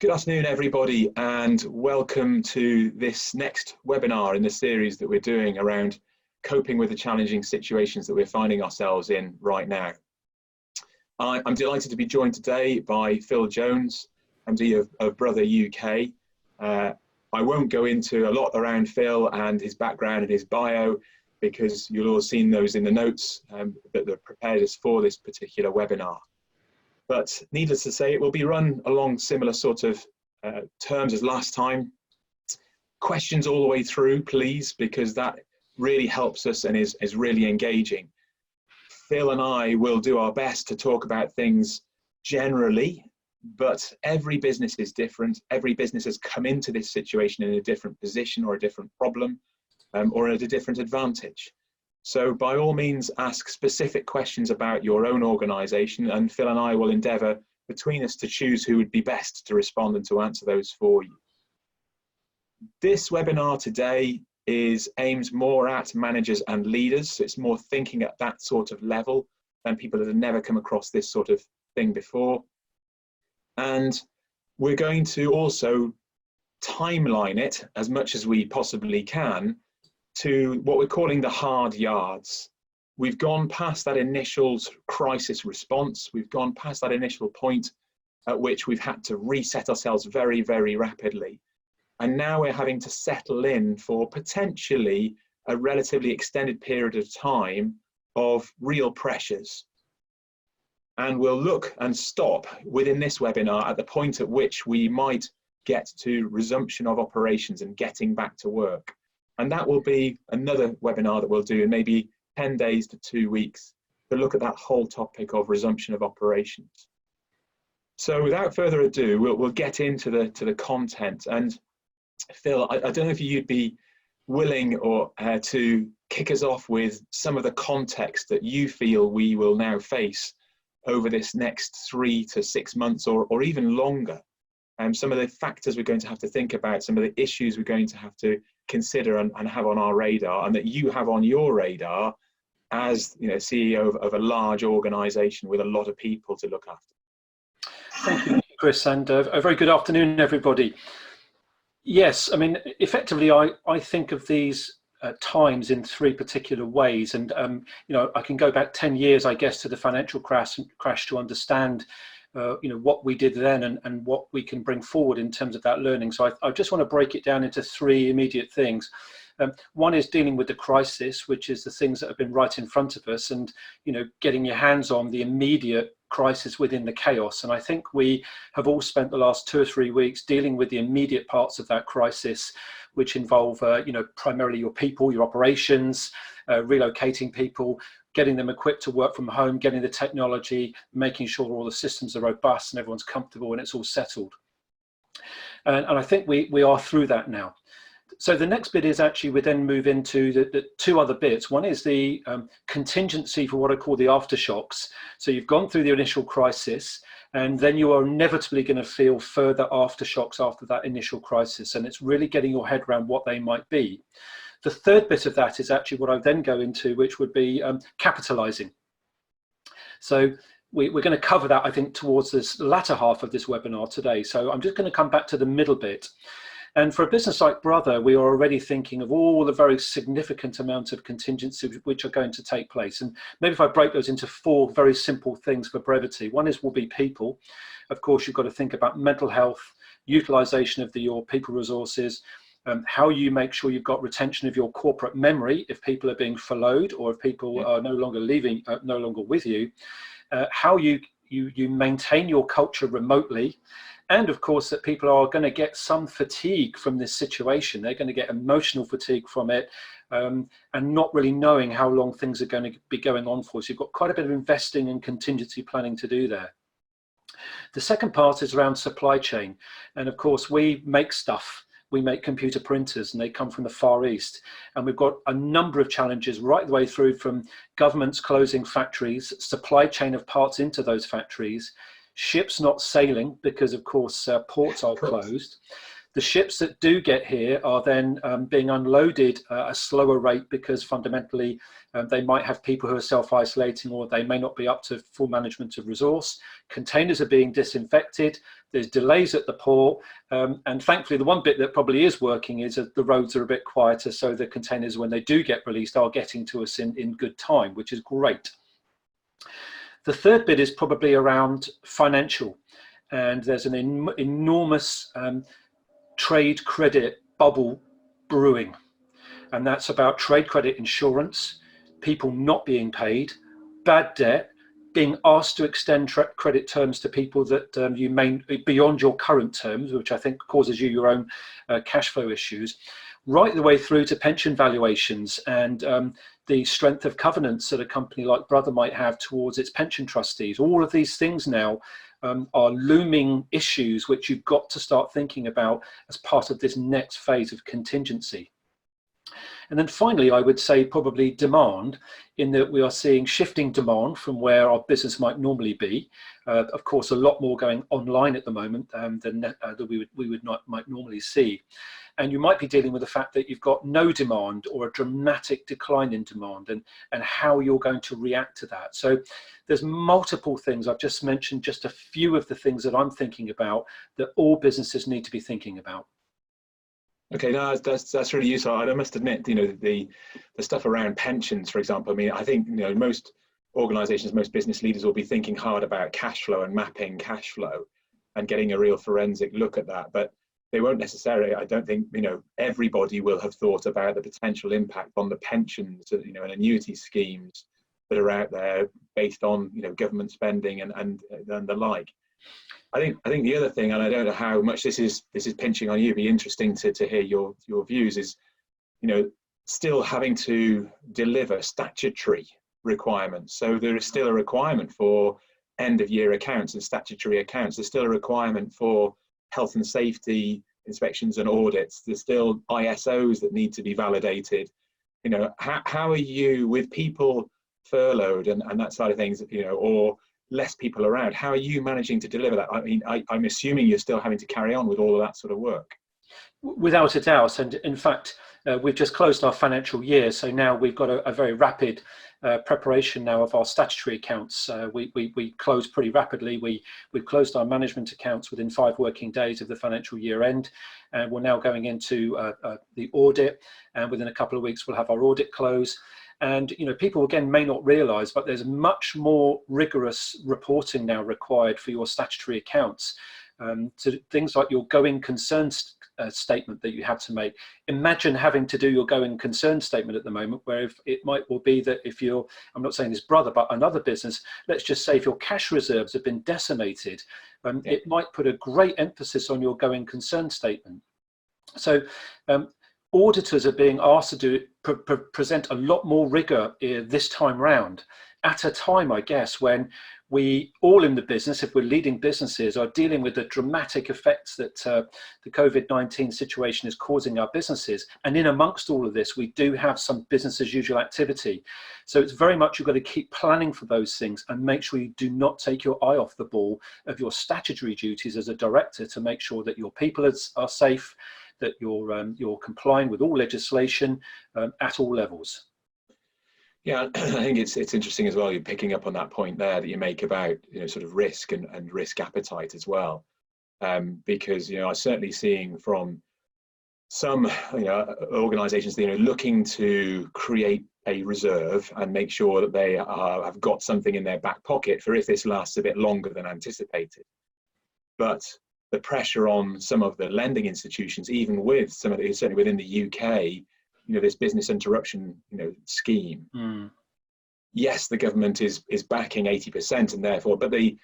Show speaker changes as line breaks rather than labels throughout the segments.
Good afternoon, everybody, and welcome to this next webinar in the series that we're doing around coping with the challenging situations that we're finding ourselves in right now. I'm delighted to be joined today by Phil Jones, MD of Brothe UK. I won't go into a lot around Phil and his background and his bio, because you'll all have seen those in the notes that prepared us for this particular webinar. But needless to say, it will be run along similar sort of terms as last time. Questions all the way through, please, because that really helps us and is really engaging. Phil and I will do our best to talk about things generally, but every business is different. Every business has come into this situation in a different position or a different problem or at a different advantage. So by all means, ask specific questions about your own organisation, and Phil and I will endeavour between us to choose who would be best to respond and to answer those for you. This webinar today is aimed more at managers and leaders, so it's more thinking at that sort of level than people that have never come across this sort of thing before. And we're going to also timeline it as much as we possibly can to what we're calling the hard yards. We've gone past that initial crisis response. We've gone past that initial point at which we've had to reset ourselves very, very rapidly. And now we're having to settle in for potentially a relatively extended period of time of real pressures. And we'll look and stop within this webinar at the point at which we might get to resumption of operations and getting back to work. And that will be another webinar that we'll do in maybe 10 days to 2 weeks to look at that whole topic of resumption of operations. So without further ado, we'll get into the content. And Phil, I don't know if you'd be willing or to kick us off with some of the context that you feel we will now face over this next 3 to 6 months or even longer. Some of the factors we're going to have to think about, some of the issues we're going to have to consider and have on our radar, and that you have on your radar as CEO of a large organisation with a lot of people to look after.
Thank you, Chris, and a very good afternoon, everybody. Yes, I mean, effectively, I think of these times in 3 particular ways, and I can go back 10 years, I guess, to the financial crash to understand what we did then and what we can bring forward in terms of that learning. So I just want to break it down into 3 immediate things. One is dealing with the crisis, which is the things that have been right in front of us, and getting your hands on the immediate crisis within the chaos. And I think we have all spent the last 2 or 3 weeks dealing with the immediate parts of that crisis, which involve primarily your people, your operations, relocating people, getting them equipped to work from home, getting the technology, making sure all the systems are robust and everyone's comfortable and it's all settled. And I think we are through that now. So the next bit is actually we then move into the 2 other bits. One is the contingency for what I call the aftershocks. So you've gone through the initial crisis, and then you are inevitably going to feel further aftershocks after that initial crisis. And it's really getting your head around what they might be. The third bit of that is actually what I then go into, which would be capitalizing. So we're going to cover that, I think, towards this latter half of this webinar today. So I'm just going to come back to the middle bit. And for a business like Brothe, we are already thinking of all the very significant amount of contingencies which are going to take place. And maybe if I break those into 4 very simple things for brevity. One will be people. Of course, you've got to think about mental health, utilization of your people resources, how you make sure you've got retention of your corporate memory if people are being furloughed or if people are no longer with you, how you maintain your culture remotely. And of course, that people are going to get some fatigue from this situation. They're going to get emotional fatigue from it, and not really knowing how long things are going to be going on for. So you've got quite a bit of investing and contingency planning to do there. The second part is around supply chain. And of course, we make stuff. We make computer printers, and they come from the Far East. And we've got a number of challenges right the way through, from governments closing factories, supply chain of parts into those factories, ships not sailing because, of course, ports are closed. The ships that do get here are then being unloaded at a slower rate because fundamentally they might have people who are self-isolating, or they may not be up to full management of resource. Containers are being disinfected. There's delays at the port. And thankfully, the one bit that probably is working is that the roads are a bit quieter. So the containers, when they do get released, are getting to us in good time, which is great. The third bit is probably around financial. And there's an enormous trade credit bubble brewing, and that's about trade credit insurance, people not being paid, bad debt, being asked to extend credit terms to people that you may beyond your current terms, which I think causes you your own cash flow issues, right the way through to pension valuations and the strength of covenants that a company like Brothe might have towards its pension trustees. All of these things now are looming issues which you've got to start thinking about as part of this next phase of contingency. And then finally, I would say probably demand, in that we are seeing shifting demand from where our business might normally be. Of course, a lot more going online at the moment than might normally see. And you might be dealing with the fact that you've got no demand or a dramatic decline in demand, and how you're going to react to that. So there's multiple things. I've just mentioned just a few of the things that I'm thinking about that all businesses need to be thinking about.
Okay, no, that's really useful. I must admit, you know, the stuff around pensions, for example. I mean, I think, you know, most organisations, most business leaders will be thinking hard about cash flow and mapping cash flow and getting a real forensic look at that. But they won't necessarily, I don't think, you know, everybody will have thought about the potential impact on the pensions, you know, and annuity schemes that are out there based on, you know, government spending and the like. I think the other thing, and I don't know how much this is pinching on you, it'd be interesting to hear your views, is, you know, still having to deliver statutory requirements. So there is still a requirement for end of year accounts and statutory accounts. There's still a requirement for health and safety inspections and audits. There's still ISOs that need to be validated. You know, how are you, with people furloughed and that side of things, you know, or less people around, how are you managing to deliver that? I mean, I'm assuming you're still having to carry on with all of that sort of work.
Without a doubt. And in fact, we've just closed our financial year. So now we've got a very rapid preparation now of our statutory accounts. We closed pretty rapidly. We've closed our management accounts within 5 working days of the financial year end. And we're now going into the audit. And within a couple of weeks, we'll have our audit close. And, you know, people again may not realise, but there's much more rigorous reporting now required for your statutory accounts. To things like your going concern statement that you have to make. Imagine having to do your going concern statement at the moment, where if it might well be that if you're, I'm not saying this Brothe, but another business, let's just say if your cash reserves have been decimated, it might put a great emphasis on your going concern statement. So auditors are being asked to present a lot more rigour this time round, at a time, I guess, when we all in the business, if we're leading businesses, are dealing with the dramatic effects that the COVID-19 situation is causing our businesses. And in amongst all of this, we do have some business as usual activity. So it's very much you've got to keep planning for those things and make sure you do not take your eye off the ball of your statutory duties as a director to make sure that your people are safe, that you're complying with all legislation at all levels.
Yeah, I think it's interesting as well. You're picking up on that point there that you make about, you know, sort of risk and risk appetite as well, because, you know, I'm certainly seeing from some, you know, organisations, you know, looking to create a reserve and make sure that they have got something in their back pocket for if this lasts a bit longer than anticipated. But the pressure on some of the lending institutions, even with some of the, certainly within the UK, you know, this business interruption, you know, scheme. Yes, the government is backing 80%, and therefore, but the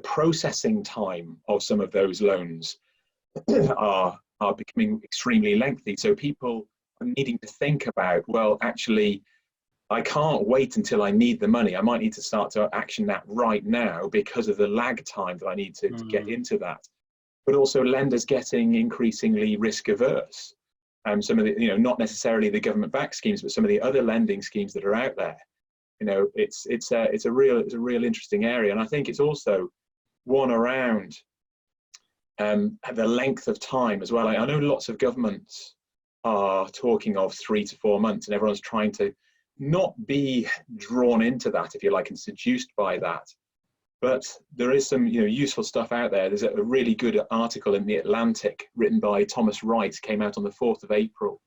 processing time of some of those loans are becoming extremely lengthy. So people are needing to think about, well, actually, I can't wait until I need the money. I might need to start to action that right now because of the lag time that I need to get into that. But also lenders getting increasingly risk averse. Some of the, you know, not necessarily the government-backed schemes, but some of the other lending schemes that are out there. You know, it's a real interesting area, and I think it's also one around the length of time as well. I know lots of governments are talking of 3 to 4 months, and everyone's trying to not be drawn into that, if you like, and seduced by that. But there is some, useful stuff out there. There's a really good article in The Atlantic written by Thomas Wright, came out on the 4th of April,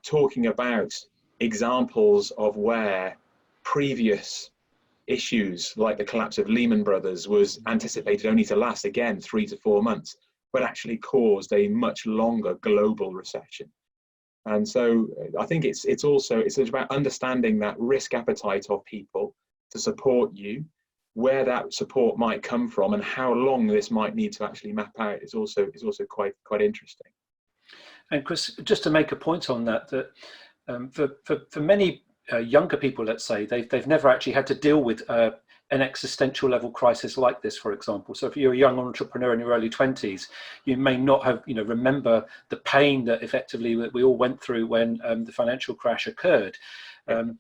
talking about examples of where previous issues like the collapse of Lehman Brothers was anticipated only to last, again, 3 to 4 months, but actually caused a much longer global recession. And so I think it's about understanding that risk appetite of people to support you, where that support might come from, and how long this might need to actually map out is also quite interesting. And
Chris, just to make a point on that, for many younger people, let's say, they've never actually had to deal with an existential level crisis like this, for example. So if you're a young entrepreneur in your early 20s, you may not have, remember the pain that effectively we all went through when the financial crash occurred. I'm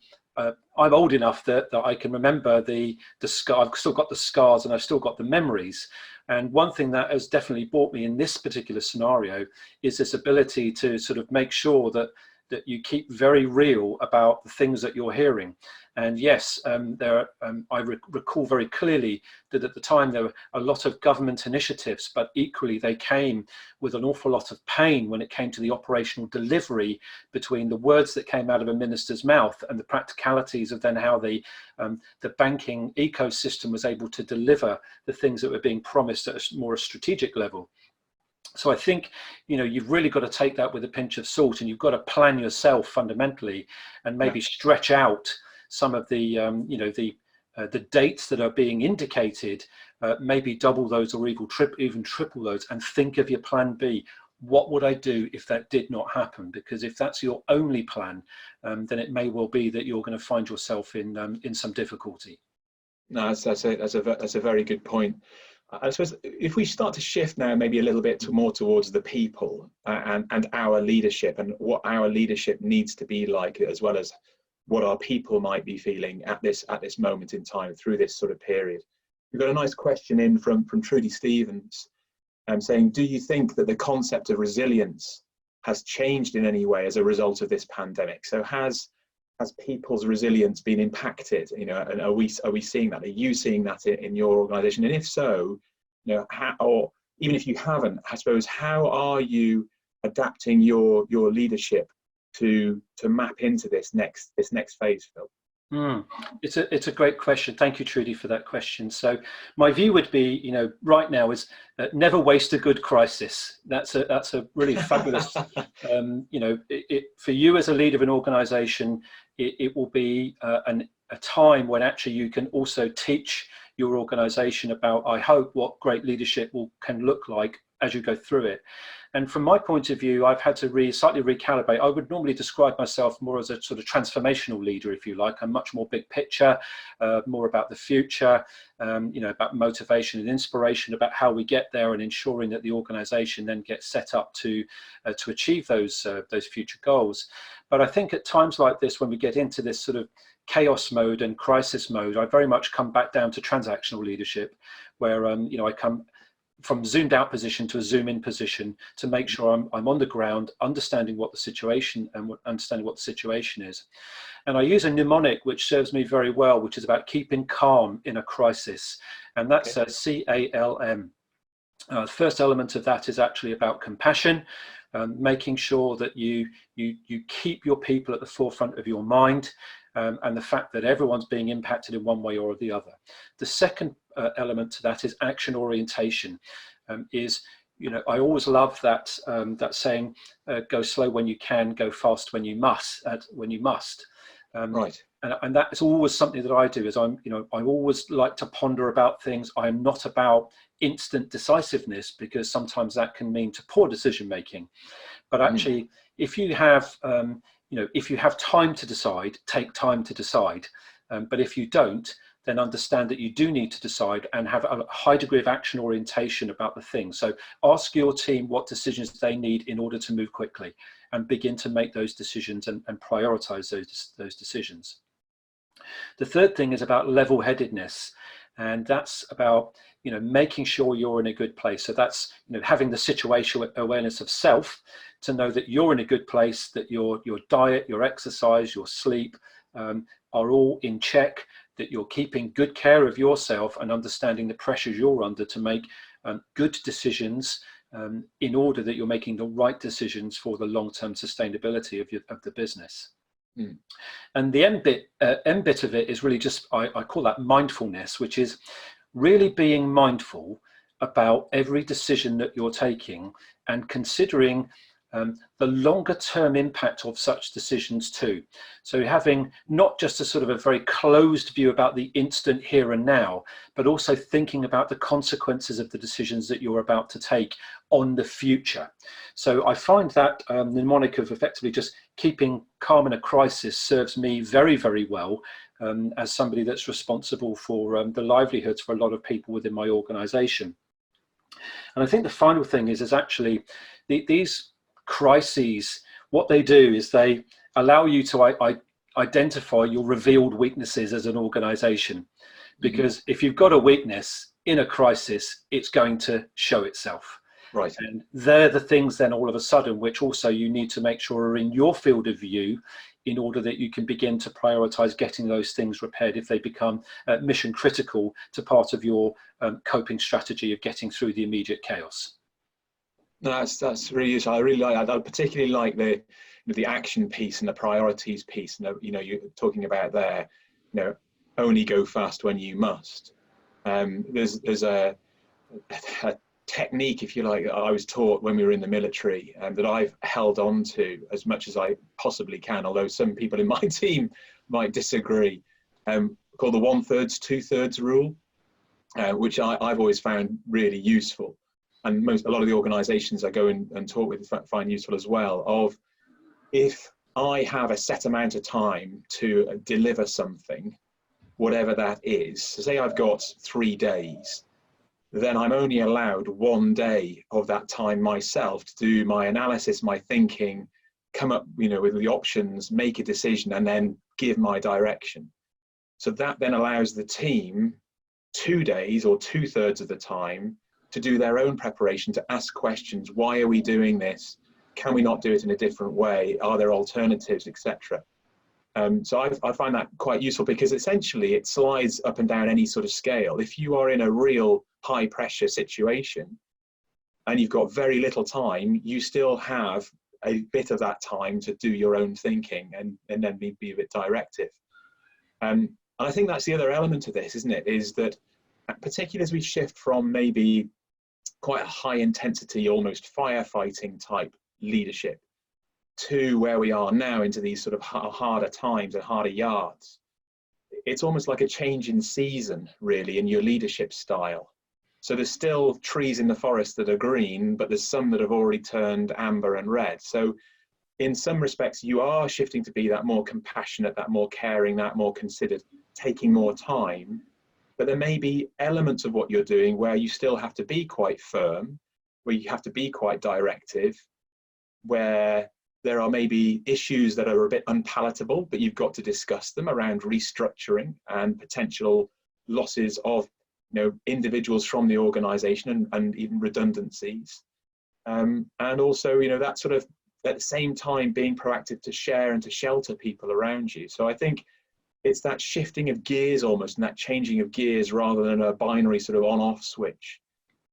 old enough that I can remember the scar. I've still got the scars and I've still got the memories. And one thing that has definitely brought me in this particular scenario is this ability to sort of make sure that you keep very real about the things that you're hearing. And yes, I recall very clearly that at the time there were a lot of government initiatives, but equally they came with an awful lot of pain when it came to the operational delivery between the words that came out of a minister's mouth and the practicalities of then how the banking ecosystem was able to deliver the things that were being promised at a more strategic level. So I think, you've really got to take that with a pinch of salt, and you've got to plan yourself fundamentally, and maybe stretch out some of the, the dates that are being indicated, maybe double those or even triple those, and think of your plan B. What would I do if that did not happen? Because if that's your only plan, then it may well be that you're going to find yourself in some difficulty.
No, that's a very good point. I suppose if we start to shift now maybe a little bit more towards the people and our leadership, and what our leadership needs to be like, as well as what our people might be feeling at this moment in time through this sort of period. We've got a nice question in from Trudy Stevens, saying, do you think that the concept of resilience has changed in any way as a result of this pandemic? So has people's resilience been impacted? And are we seeing that? Are you seeing that in your organisation? And if so, how, or even if you haven't, I suppose, how are you adapting your leadership to map into this next phase, Phil?
It's a great question. Thank you, Trudy, for that question. So my view would be, right now is never waste a good crisis. That's a really fabulous, for you as a leader of an organisation, it will be a time when actually you can also teach your organisation about, I hope, what great leadership can look like as you go through it. And from my point of view, I've had to slightly recalibrate. I would normally describe myself more as a sort of transformational leader, if you like. I'm much more big picture, more about the future, about motivation and inspiration, about how we get there, and ensuring that the organisation then gets set up to achieve those future goals. But I think at times like this, when we get into this sort of chaos mode and crisis mode, I very much come back down to transactional leadership, where I come from zoomed out position to a zoom in position to make sure I'm on the ground, understanding what the situation is. And I use a mnemonic which serves me very well, which is about keeping calm in a crisis. And that's CALM. The first element of that is actually about compassion, making sure that you keep your people at the forefront of your mind, and the fact that everyone's being impacted in one way or the other. The second element to that is action orientation. I always love that saying, go slow when you can, go fast when you must. Right. And that is always something that I do. Is I always like to ponder about things. I'm not about instant decisiveness, because sometimes that can mean to poor decision making. But actually, if you have time to decide, take time to decide. But if you don't, then understand that you do need to decide and have a high degree of action orientation about the thing. So ask your team what decisions they need in order to move quickly, and begin to make those decisions and prioritize those decisions. The third thing is about level-headedness. And that's about, making sure you're in a good place. So that's, having the situational awareness of self to know that you're in a good place, that your diet, your exercise, your sleep are all in check, that you're keeping good care of yourself and understanding the pressures you're under to make good decisions in order that you're making the right decisions for the long-term sustainability of the business. Mm. And the end bit of it is really just, I call that mindfulness, which is really being mindful about every decision that you're taking and considering the longer term impact of such decisions too. So having not just a sort of a very closed view about the instant here and now, but also thinking about the consequences of the decisions that you're about to take on the future. So I find that mnemonic of effectively just keeping calm in a crisis serves me very, very well as somebody that's responsible for the livelihoods for a lot of people within my organization. And I think the final thing is actually these crises, what they do is they allow you to identify your revealed weaknesses as an organization. Because if you've got a weakness in a crisis, it's going to show itself.
Right.
And they're the things then all of a sudden which also you need to make sure are in your field of view in order that you can begin to prioritize getting those things repaired if they become mission critical to part of your coping strategy of getting through the immediate chaos.
No, that's really useful. I really like that. I particularly like the action piece and the priorities piece. And you're talking about there, only go fast when you must. There's a technique, if you like, I was taught when we were in the military, that I've held on to as much as I possibly can, although some people in my team might disagree, called the 1/3, 2/3 rule, which I've always found really useful. And a lot of the organizations I go and talk with find useful as well, of if I have a set amount of time to deliver something, whatever that is, so say I've got 3 days, then I'm only allowed 1 day of that time myself to do my analysis, my thinking, come up with the options, make a decision, and then give my direction. So that then allows the team 2 days or 2/3 of the time to do their own preparation, to ask questions. Why are we doing this? Can we not do it in a different way? Are there alternatives, etc.? So I find that quite useful because essentially it slides up and down any sort of scale. If you are in a real high pressure situation and you've got very little time, you still have a bit of that time to do your own thinking and then be a bit directive. And I think that's the other element of this, isn't it? Is that particularly as we shift from maybe quite a high intensity, almost firefighting type leadership to where we are now into these sort of harder times and harder yards, it's almost like a change in season really in your leadership style. So there's still trees in the forest that are green, but there's some that have already turned amber and red. So in some respects you are shifting to be that more compassionate, that more caring, that more considered, taking more time. But there may be elements of what you're doing where you still have to be quite firm, where you have to be quite directive, where there are maybe issues that are a bit unpalatable, but you've got to discuss them around restructuring and potential losses of individuals from the organization and even redundancies. And also, that sort of, at the same time, being proactive to share and to shelter people around you. So I think it's that shifting of gears almost, and that changing of gears rather than a binary sort of on-off switch.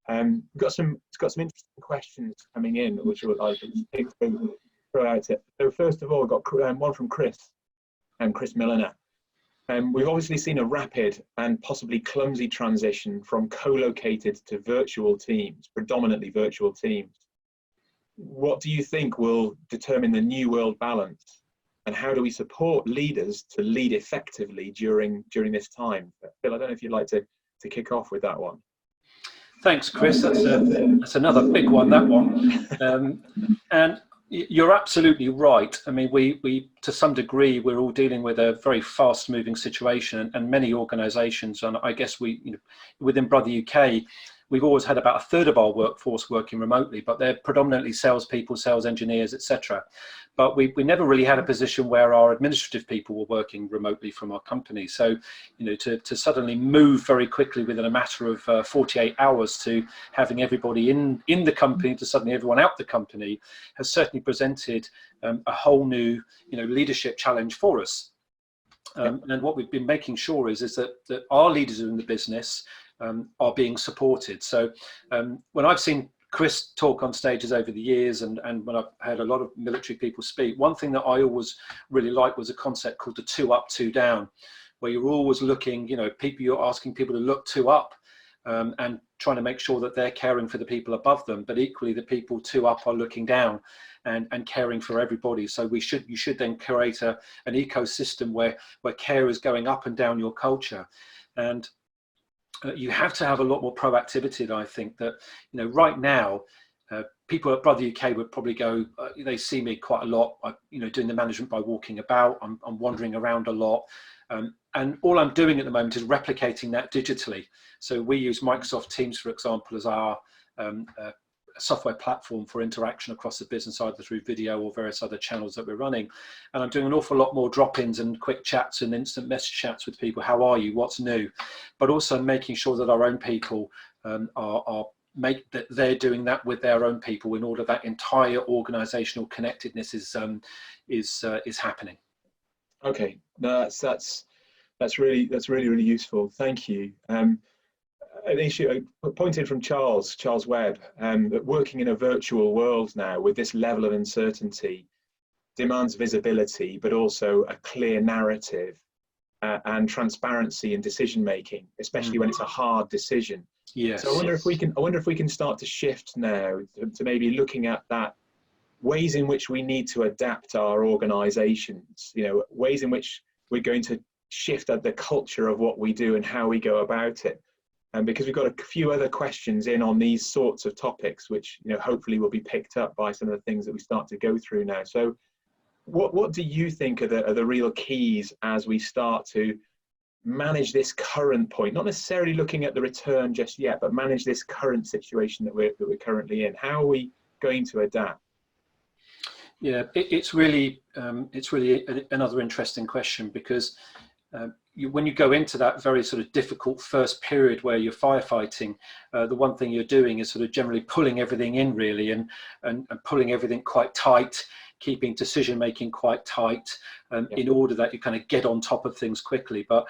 We've got some interesting questions coming in, which I can throw out it. So first of all, we've got one from Chris Milliner. We've obviously seen a rapid and possibly clumsy transition from co-located to virtual teams, predominantly virtual teams. What do you think will determine the new world balance? And how do we support leaders to lead effectively during this time? Phil, I don't know if you'd like to kick off with that one.
Thanks, Chris. That's another big one, that one. And you're absolutely right. I mean, we to some degree, we're all dealing with a very fast-moving situation, and many organisations, and I guess within Brothe UK, we've always had about a third of our workforce working remotely, but they're predominantly salespeople, sales engineers, etc. But we never really had a position where our administrative people were working remotely from our company. So, to suddenly move very quickly within a matter of 48 hours to having everybody in the company to suddenly everyone out the company has certainly presented a whole new, leadership challenge for us. And what we've been making sure is that our leaders in the business are being supported. So when I've seen Chris talk on stages over the years, and when I've heard a lot of military people speak, one thing that I always really liked was a concept called the 2 up, 2 down, where you're always looking, you're asking people to look 2 up and trying to make sure that they're caring for the people above them, but equally the people 2 up are looking down and caring for everybody. So you should then create an ecosystem where care is going up and down your culture. And you have to have a lot more proactivity. I think that, right now, people at Brothe UK would probably go, they see me quite a lot, doing the management by walking about. I'm wandering around a lot. And all I'm doing at the moment is replicating that digitally. So we use Microsoft Teams, for example, as our software platform for interaction across the business, either through video or various other channels that we're running. And I'm doing an awful lot more drop-ins and quick chats and instant message chats with people. How are you? What's new? But also making sure that our own people that they're doing that with their own people in order that entire organizational connectedness is happening.
Okay, no, that's really useful. Thank you. An issue pointed from Charles Webb, that working in a virtual world now with this level of uncertainty demands visibility, but also a clear narrative and transparency in decision making, especially when it's a hard decision.
Yes.
So I wonder if we can start to shift now to maybe looking at that, ways in which we need to adapt our organizations, ways in which we're going to shift at the culture of what we do and how we go about it. And because we've got a few other questions in on these sorts of topics, which hopefully will be picked up by some of the things that we start to go through now. So what do you think are the real keys as we start to manage this current point, not necessarily looking at the return just yet, but manage this current situation that we're currently in? How are we going to adapt?
Yeah, it's really another interesting question, because when you go into that very sort of difficult first period where you're firefighting, the one thing you're doing is sort of generally pulling everything in really and pulling everything quite tight, keeping decision making quite tight, in order that you kind of get on top of things quickly. But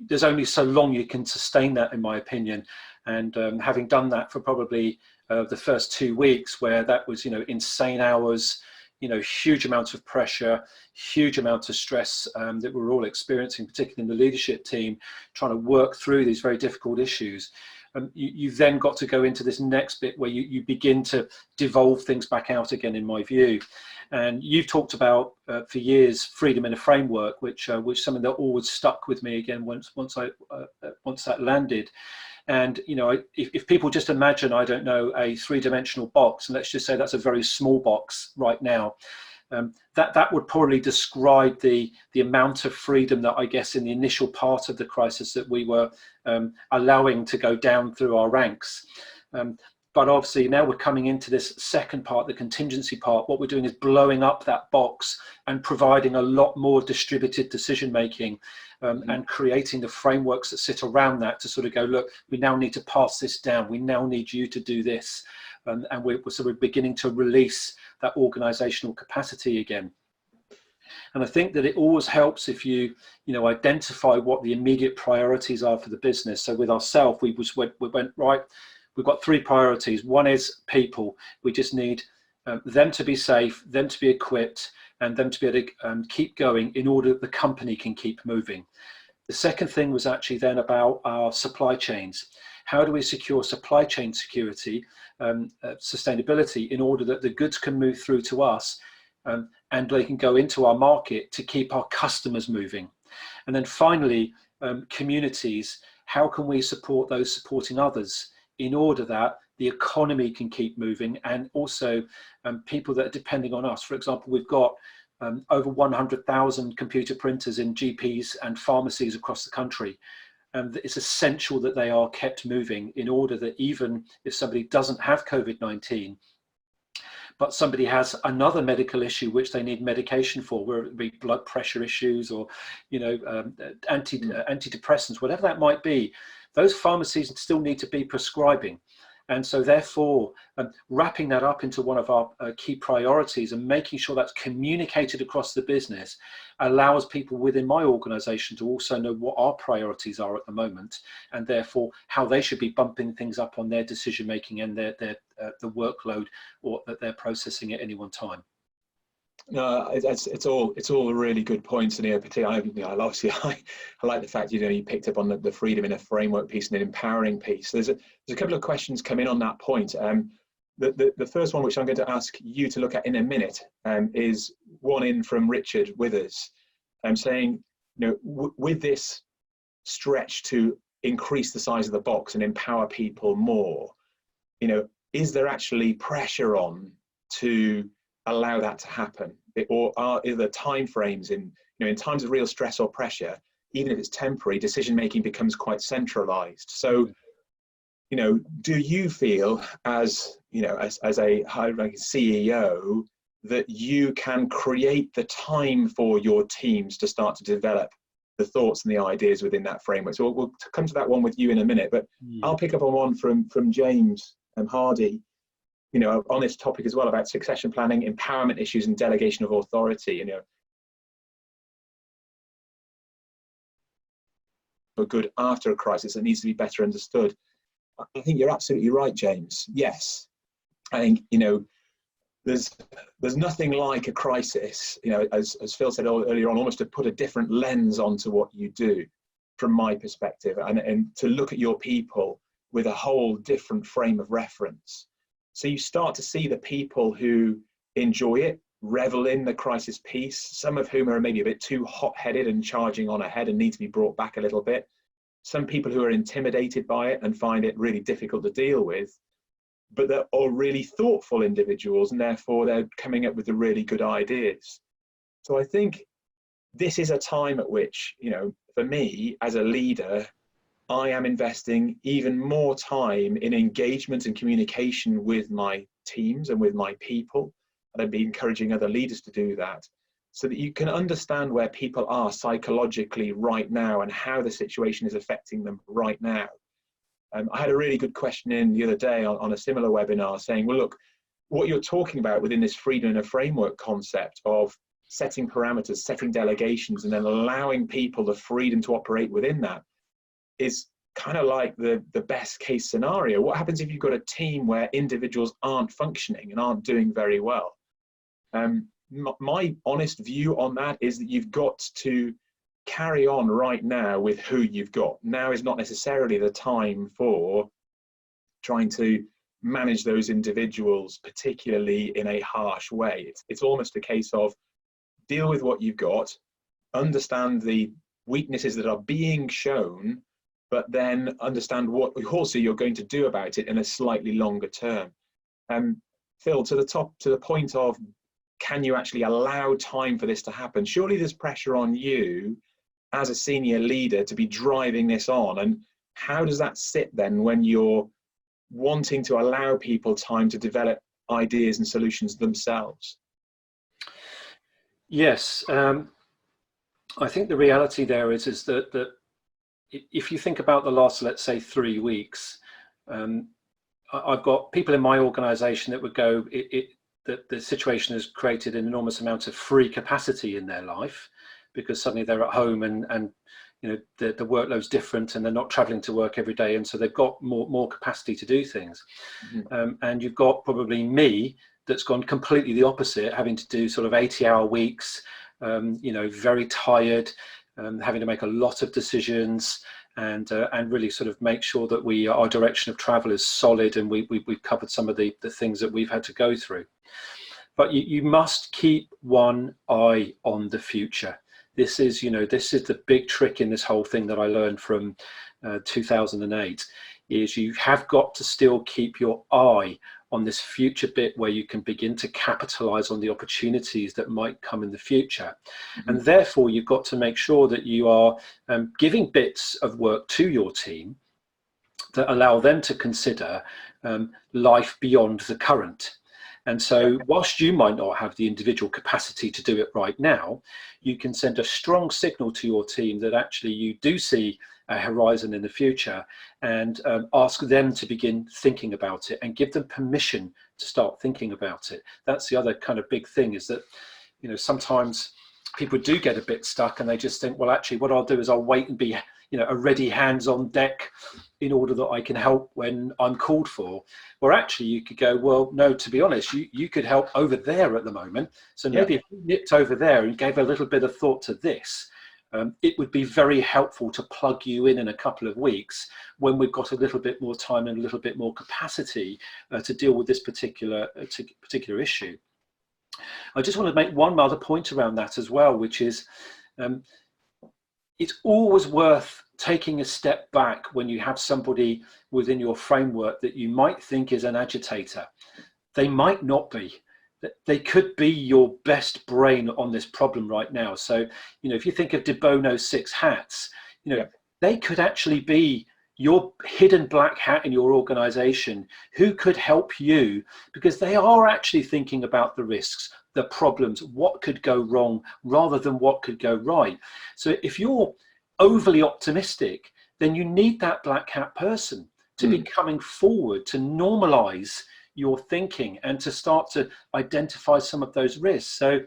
there's only so long you can sustain that, in my opinion. And having done that for probably the first 2 weeks, where that was insane hours, huge amounts of pressure, huge amounts of stress that we're all experiencing, particularly in the leadership team, trying to work through these very difficult issues. You've then got to go into this next bit where you begin to devolve things back out again, in my view. And you've talked about for years freedom in a framework, which something that always stuck with me again once that landed. And if people just imagine, I don't know, a 3-dimensional box, and let's just say that's a very small box right now, that would probably describe the amount of freedom that, I guess, in the initial part of the crisis that we were allowing to go down through our ranks. But obviously now we're coming into this second part, the contingency part. What we're doing is blowing up that box and providing a lot more distributed decision making, and creating the frameworks that sit around that to sort of go, look, we now need to pass this down. We now need you to do this. And we're sort of beginning to release that organizational capacity again. And I think that it always helps if you identify what the immediate priorities are for the business. So with ourselves, we went right. We've got 3 priorities. One is people. We just need them to be safe, them to be equipped, and them to be able to keep going in order that the company can keep moving. The second thing was actually then about our supply chains. How do we secure supply chain security, sustainability, in order that the goods can move through to us and they can go into our market to keep our customers moving? And then finally, communities. How can we support those supporting others in order that the economy can keep moving, and also people that are depending on us? For example, we've got over 100,000 computer printers in GPs and pharmacies across the country. and it's essential that they are kept moving in order that even if somebody doesn't have COVID-19, but somebody has another medical issue which they need medication for, whether it be blood pressure issues or, antidepressants, whatever that might be, those pharmacies still need to be prescribing. And so therefore, wrapping that up into one of our key priorities and making sure that's communicated across the business allows people within my organization to also know what our priorities are at the moment, and therefore how they should be bumping things up on their decision making and the workload or that they're processing at any one time.
No, it's all really good points in here. Particularly, I like the fact you picked up on the freedom in a framework piece and an empowering piece. There's a couple of questions come in on that point. The first one, which I'm going to ask you to look at in a minute, is one in from Richard Withers, saying, with this stretch to increase the size of the box and empower people more, is there actually pressure on to allow that to happen, or are the timeframes in times of real stress or pressure, even if it's temporary, decision making becomes quite centralized. So, do you feel as a high-ranking CEO that you can create the time for your teams to start to develop the thoughts and the ideas within that framework? So we'll come to that one with you in a minute, but I'll pick up on one from James Hardy, on this topic as well, about succession planning, empowerment issues, and delegation of authority. For good after a crisis that needs to be better understood. I think you're absolutely right, James. Yes, I think there's nothing like a crisis. As Phil said earlier on, almost to put a different lens onto what you do, from my perspective, and to look at your people with a whole different frame of reference. So you start to see the people who enjoy it, revel in the crisis piece, some of whom are maybe a bit too hot-headed and charging on ahead and need to be brought back a little bit. Some people who are intimidated by it and find it really difficult to deal with, but they're all really thoughtful individuals, and therefore they're coming up with the really good ideas. So I think this is a time at which, for me as a leader, I am investing even more time in engagement and communication with my teams and with my people. And I'd be encouraging other leaders to do that, so that you can understand where people are psychologically right now and how the situation is affecting them right now. I had a really good question in the other day on a similar webinar saying, well, look, what you're talking about within this freedom in a framework concept of setting parameters, setting delegations, and then allowing people the freedom to operate within that is kind of like the best case scenario. What happens if you've got a team where individuals aren't functioning and aren't doing very well? My honest view on that is that you've got to carry on right now with who you've got. Now is not necessarily the time for trying to manage those individuals, particularly in a harsh way. It's almost a case of deal with what you've got, understand the weaknesses that are being shown, but then understand what also you're going to do about it in a slightly longer term. Phil, to the point of, can you actually allow time for this to happen? Surely there's pressure on you as a senior leader to be driving this on. And how does that sit then when you're wanting to allow people time to develop ideas and solutions themselves?
Yes, I think the reality there is that if you think about the last, let's say, 3 weeks, I've got people in my organization that would go, the situation has created an enormous amount of free capacity in their life, because suddenly they're at home and the workload's different and they're not traveling to work every day, and so they've got more capacity to do things. Mm-hmm. And you've got probably me that's gone completely the opposite, having to do sort of 80-hour weeks, very tired, having to make a lot of decisions, and really sort of make sure that our direction of travel is solid, and we've covered some of the things that we've had to go through. But you must keep one eye on the future. This is the big trick in this whole thing that I learned from 2008, is you have got to still keep your eye on this future bit where you can begin to capitalize on the opportunities that might come in the future. And therefore, you've got to make sure that you are giving bits of work to your team that allow them to consider life beyond the current. And so whilst you might not have the individual capacity to do it right now, you can send a strong signal to your team that actually you do see a horizon in the future, and ask them to begin thinking about it and give them permission to start thinking about it. That's the other kind of big thing, is that, you know, sometimes people do get a bit stuck and they just think, well, actually what I'll do is I'll wait and be, you know, a ready hands on deck in order that I can help when I'm called for. Or actually you could go, well, no, to be honest, you could help over there at the moment. So maybe if you nipped over there and gave a little bit of thought to this, it would be very helpful to plug you in a couple of weeks when we've got a little bit more time and a little bit more capacity to deal with this particular issue. I just want to make one other point around that as well, which is it's always worth taking a step back when you have somebody within your framework that you might think is an agitator. They might not be. They could be your best brain on this problem right now. So, you know, if you think of De Bono's 6 hats, you know, they could actually be your hidden black hat in your organization who could help you, because they are actually thinking about the risks, the problems, what could go wrong rather than what could go right. So if you're overly optimistic, then you need that black hat person to be coming forward to normalize your thinking and to start to identify some of those risks. So,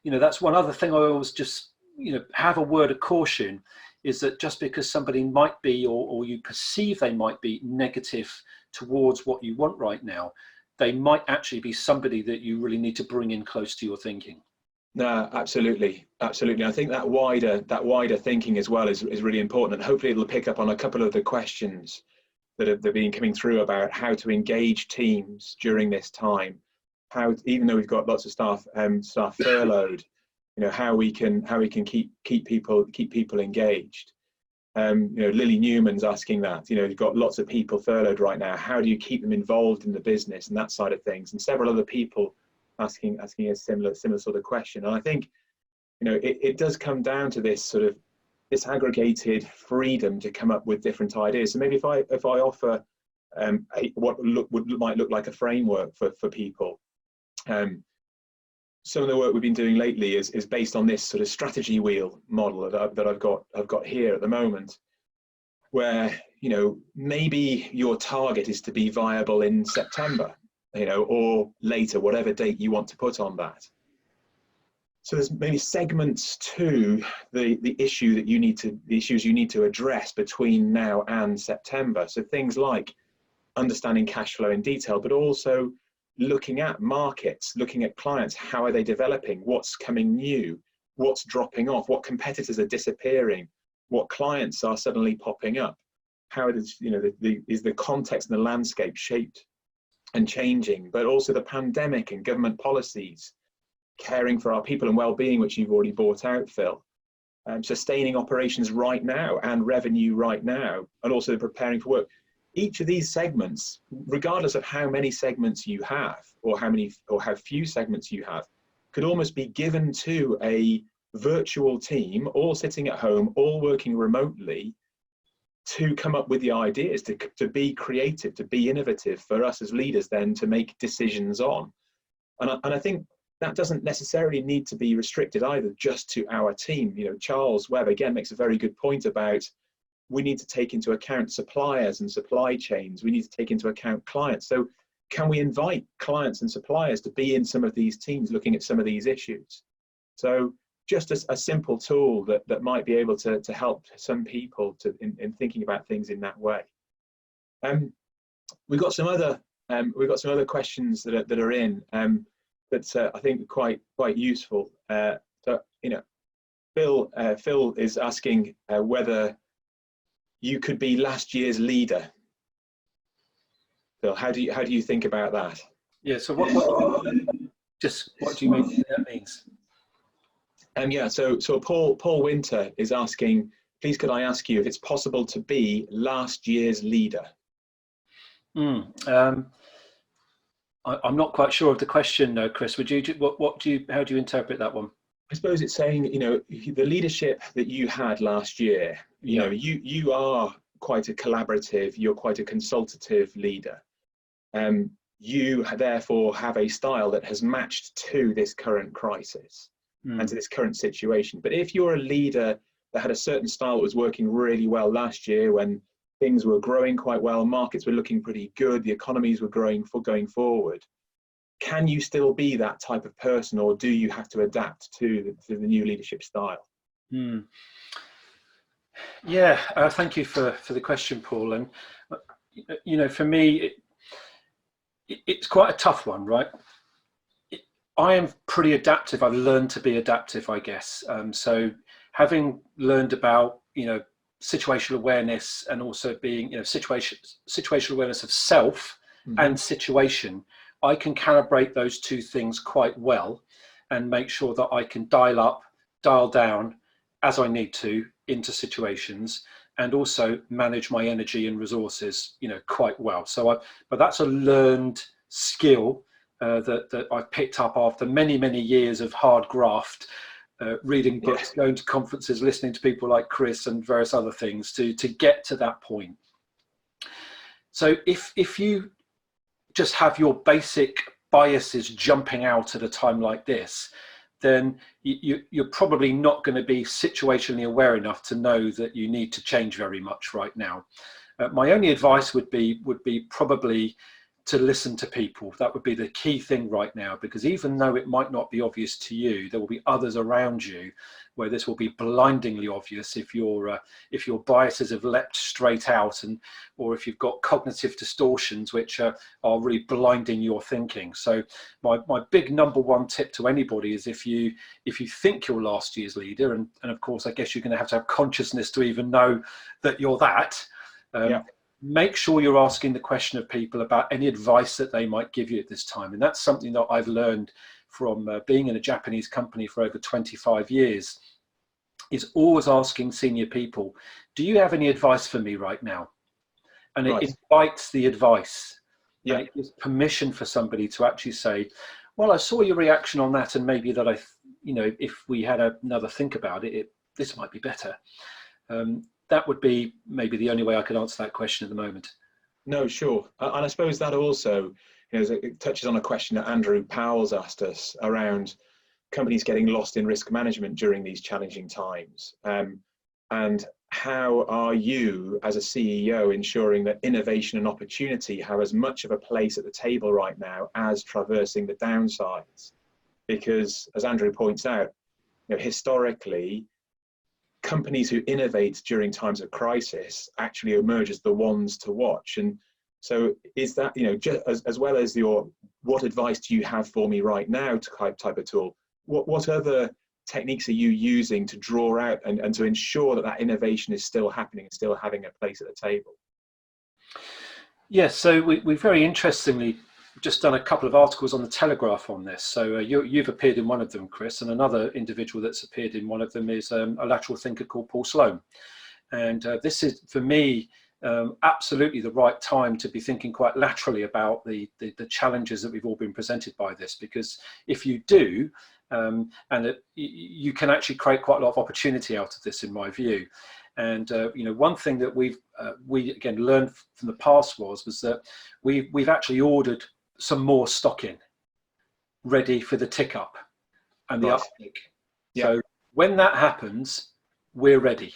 you know, that's one other thing I always just, you know, have a word of caution, is that just because somebody might be, or you perceive they might be negative towards what you want right now, they might actually be somebody that you really need to bring in close to your thinking.
No, absolutely. Absolutely. I think that wider thinking as well is really important, and hopefully it'll pick up on a couple of the questions that have been coming through about how to engage teams during this time. How, even though we've got lots of staff furloughed, you know, how we can keep people engaged. You know, Lily Newman's asking that. You know, you've got lots of people furloughed right now. How do you keep them involved in the business and that side of things? And several other people asking a similar sort of question. And I think, you know, it does come down to this sort of disaggregated freedom to come up with different ideas. So maybe if I offer what might look like a framework for people. Some of the work we've been doing lately is based on this sort of strategy wheel model that I've got here at the moment, where, you know, maybe your target is to be viable in September, you know, or later, whatever date you want to put on that. So there's maybe segments to the issues you need to address between now and September. So things like understanding cash flow in detail, but also looking at markets, looking at clients, how are they developing, what's coming new, what's dropping off, what competitors are disappearing, what clients are suddenly popping up, how it is, you know, is the context and the landscape shaped and changing, but also the pandemic and government policies, caring for our people and well-being, which you've already brought out, Phil, sustaining operations right now and revenue right now, and also preparing for work. Each of these segments, regardless of how many segments you have, or how few segments you have, could almost be given to a virtual team, all sitting at home, all working remotely, to come up with the ideas, to be creative, to be innovative, for us as leaders then to make decisions on. And I think that doesn't necessarily need to be restricted either just to our team. You know, Charles Webb again makes a very good point about, we need to take into account suppliers and supply chains. We need to take into account clients. So can we invite clients and suppliers to be in some of these teams looking at some of these issues? So just a simple tool that might be able to help some people in thinking about things in that way. We've got some other questions that are in that I think are quite useful. So, you know, Phil is asking whether you could be last year's leader. Phil, how do you think about that?
Yeah. So what do you mean that means?
Yeah. So Paul Winter is asking, please could I ask you if it's possible to be last year's leader?
I'm not quite sure of the question, Chris. Would you, how do you interpret that one?
I suppose it's saying, the leadership that you had last year,
Yeah.
you are quite a collaborative, you're quite a consultative leader. You therefore have a style that has matched to this current crisis and to this current situation. But if you're a leader that had a certain style that was working really well last year when things were growing quite well, markets were looking pretty good, the economies were growing going forward, can you still be that type of person, or do you have to adapt to the new leadership style?
Yeah, thank you for the question, Paul. And for me, it's quite a tough one, right? I am pretty adaptive. I've learned to be adaptive, I guess. So having learned about situational awareness, and also being situational awareness of self and situation, I can calibrate those two things quite well and make sure that I can dial up, dial down as I need to into situations, and also manage my energy and resources, quite well. But that's a learned skill that I've picked up after many, many years of hard graft, reading books, going to conferences, listening to people like Chris and various other things to get to that point. So if you just have your basic biases jumping out at a time like this, then you're probably not going to be situationally aware enough to know that you need to change very much right now. My only advice would be probably to listen to people. That would be the key thing right now, because even though it might not be obvious to you, there will be others around you where this will be blindingly obvious if your biases have leapt straight out, or if you've got cognitive distortions which are really blinding your thinking. So my big number one tip to anybody is, if you think you're last year's leader, and of course I guess you're going to have consciousness to even know that you're that. Make sure you're asking the question of people about any advice that they might give you at this time. And that's something that I've learned from being in a Japanese company for over 25 years, is always asking senior people, do you have any advice for me right now? And it invites the advice. And it gives permission for somebody to actually say, well, I saw your reaction on that, and maybe that if we had another think about it, this might be better. That would be maybe the only way I could answer that question at the moment.
No, sure. And I suppose that also, it touches on a question that Andrew Powell's asked us around companies getting lost in risk management during these challenging times. And how are you as a CEO ensuring that innovation and opportunity have as much of a place at the table right now as traversing the downsides? Because as Andrew points out, historically, companies who innovate during times of crisis actually emerge as the ones to watch. And so is that, just as well as what advice do you have for me right now type of tool, what other techniques are you using to draw out and to ensure that innovation is still happening and still having a place at the table?
Yes, so we very interestingly just done a couple of articles on the Telegraph on this. So you've appeared in one of them, Chris, and another individual that's appeared in one of them is a lateral thinker called Paul Sloan. And this is, for me, absolutely the right time to be thinking quite laterally about the challenges that we've all been presented by this, because if you do, you can actually create quite a lot of opportunity out of this, in my view. And one thing that we again learned from the past was that we've actually ordered some more stock in, ready for the tick up and the uptick. So when that happens, we're ready.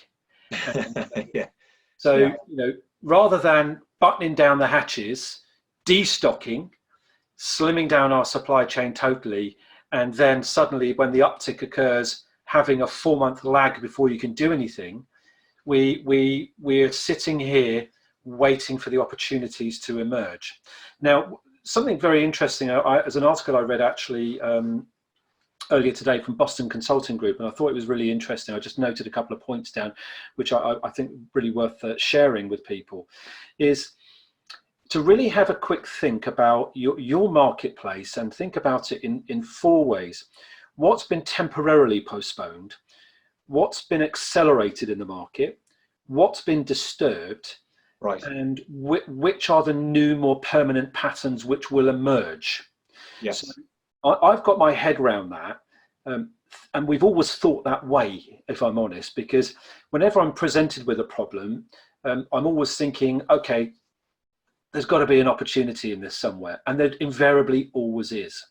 So rather than buttoning down the hatches, destocking, slimming down our supply chain totally, and then suddenly when the uptick occurs, having a 4-month lag before you can do anything, we're sitting here waiting for the opportunities to emerge. Now, something very interesting, as an article I read actually earlier today from Boston Consulting Group, and I thought it was really interesting. I just noted a couple of points down, which I think really worth sharing with people, is to really have a quick think about your marketplace and think about it in 4 ways. What's been temporarily postponed? What's been accelerated in the market? What's been disturbed?
Right.
and which are the new, more permanent patterns which will emerge. So
Yes.
I've got my head around that. And we've always thought that way, if I'm honest, because whenever I'm presented with a problem, I'm always thinking, okay, there's got to be an opportunity in this somewhere, and there invariably always is.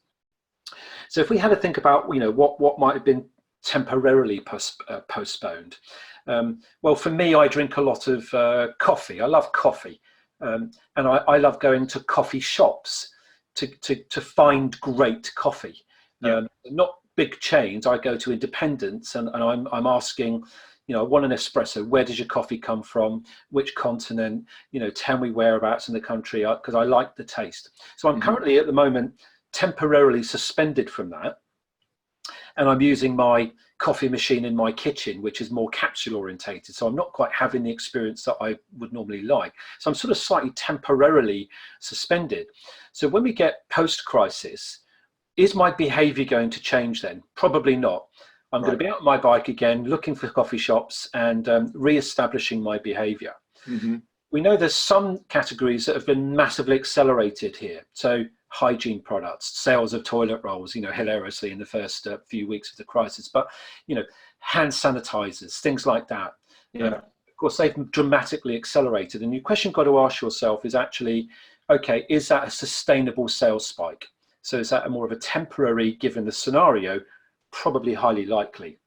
So if we had to think about, what might have been temporarily postponed. Well, for me, I drink a lot of coffee. I love coffee, and I love going to coffee shops to find great coffee.
Yeah.
Not big chains. I go to independents, and I'm asking, I want an espresso. Where does your coffee come from? Which continent? Tell me whereabouts in the country, because I like the taste. So I'm currently at the moment temporarily suspended from that, and I'm using my coffee machine in my kitchen, which is more capsule orientated. So I'm not quite having the experience that I would normally like. So I'm sort of slightly temporarily suspended. So when we get post-crisis, is my behavior going to change then? Probably not. I'm going to be out on my bike again, looking for coffee shops and re-establishing my behavior. We know there's some categories that have been massively accelerated here. So hygiene products, sales of toilet rolls, hilariously in the first few weeks of the crisis, but, hand sanitizers, things like that.
Yeah.
Of course, they've dramatically accelerated. And your question you've got to ask yourself is actually, okay, is that a sustainable sales spike? So is that more of a temporary, given the scenario? Probably highly likely.